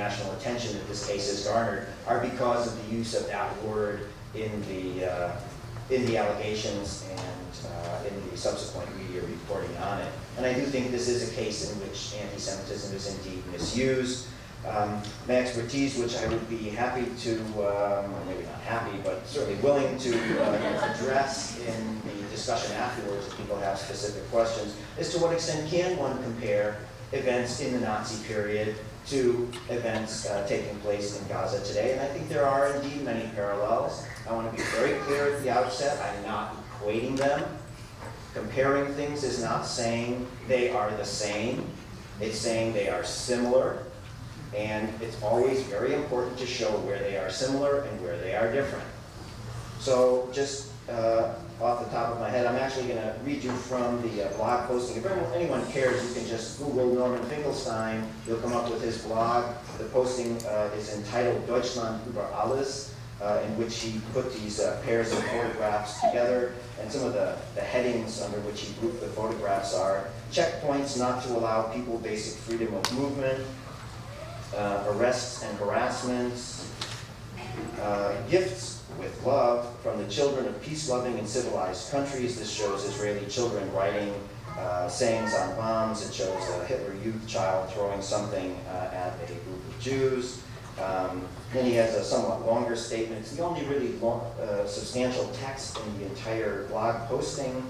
international attention that this case has garnered are because of the use of that word in the allegations and in the subsequent media reporting on it. And I do think this is a case in which anti-Semitism is indeed misused. My expertise, which I would be happy to, or maybe not happy, but certainly willing to address in the discussion afterwards if people have specific questions, is to what extent can one compare events in the Nazi period to events taking place in Gaza today. And I think there are indeed many parallels. I want to be very clear at the outset, I'm not equating them. Comparing things is not saying they are the same. It's saying they are similar. And it's always very important to show where they are similar and where they are different. So just off the top of my head, I'm actually going to read you from the blog posting. If anyone cares, you can just Google Norman Finkelstein. You'll come up with his blog. The posting is entitled Deutschland über alles, in which he put these pairs of photographs together. And some of the headings under which he grouped the photographs are checkpoints not to allow people basic freedom of movement, arrests and harassments, gifts with love from the children of peace-loving and civilized countries. This shows Israeli children writing sayings on bombs. It shows a Hitler Youth child throwing something at a group of Jews. Then he has a somewhat longer statement. It's the only really long, substantial text in the entire blog posting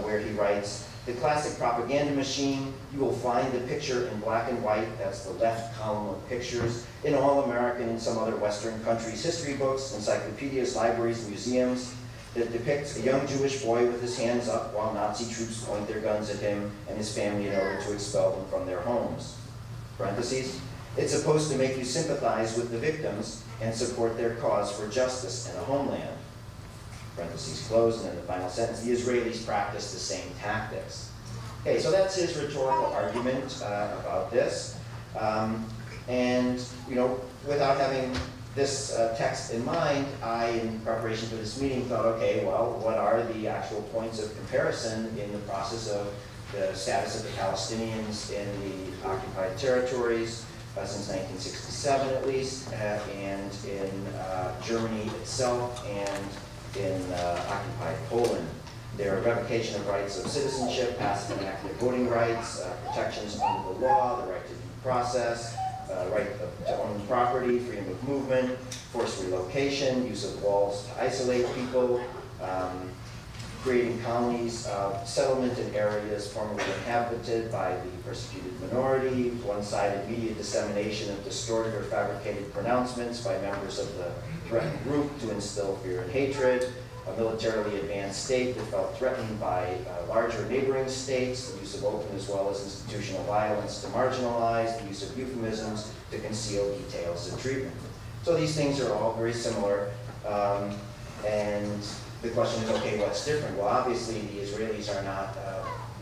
where he writes, "The classic propaganda machine, you will find the picture in black and white," that's the left column of pictures, "in all American and some other Western countries' history books, encyclopedias, libraries, museums, that depicts a young Jewish boy with his hands up while Nazi troops point their guns at him and his family in order to expel them from their homes." Parentheses, "It's supposed to make you sympathize with the victims and support their cause for justice and a homeland." Parentheses closed, and then the final sentence, "The Israelis practice the same tactics." Okay, so that's his rhetorical argument about this. And, you know, without having this text in mind, I, in preparation for this meeting, thought, okay, well, what are the actual points of comparison in the process of the status of the Palestinians in the occupied territories since 1967 at least, and in Germany itself, and in occupied Poland. There are revocation of rights of citizenship, passive and active voting rights, protections under the law, the right to due process, right to own property, freedom of movement, forced relocation, use of walls to isolate people, creating colonies of settlement in areas formerly inhabited by the persecuted minority, one-sided media dissemination of distorted or fabricated pronouncements by members of the threatened group to instill fear and hatred, a militarily advanced state that felt threatened by larger neighboring states, the use of open as well as institutional violence to marginalize, the use of euphemisms to conceal details of treatment. So these things are all very similar, and the question is, okay, what's different? Well, obviously the Israelis are not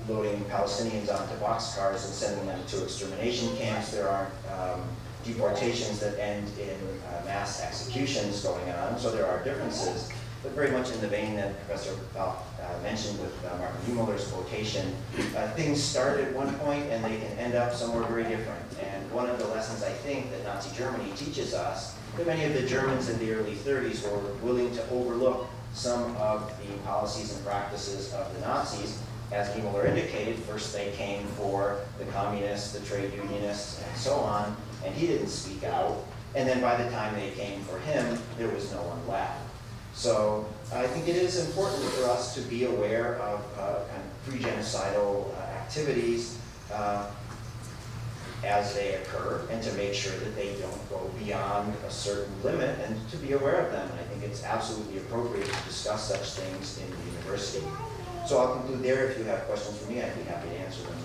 loading Palestinians onto boxcars and sending them to extermination camps. There aren't deportations that end in mass executions going on, so there are differences. But very much in the vein that Professor Falk mentioned with Martin Niemöller's quotation, things start at one point and they can end up somewhere very different. And one of the lessons I think that Nazi Germany teaches us, that many of the Germans in the early 30s were willing to overlook some of the policies and practices of the Nazis. As Niemöller indicated, first they came for the communists, the trade unionists, and so on, and he didn't speak out. And then by the time they came for him, there was no one left. So I think it is important for us to be aware of kind of pre-genocidal activities as they occur, and to make sure that they don't go beyond a certain limit, and to be aware of them. And I think it's absolutely appropriate to discuss such things in the university. So I'll conclude there. If you have questions for me, I'd be happy to answer them.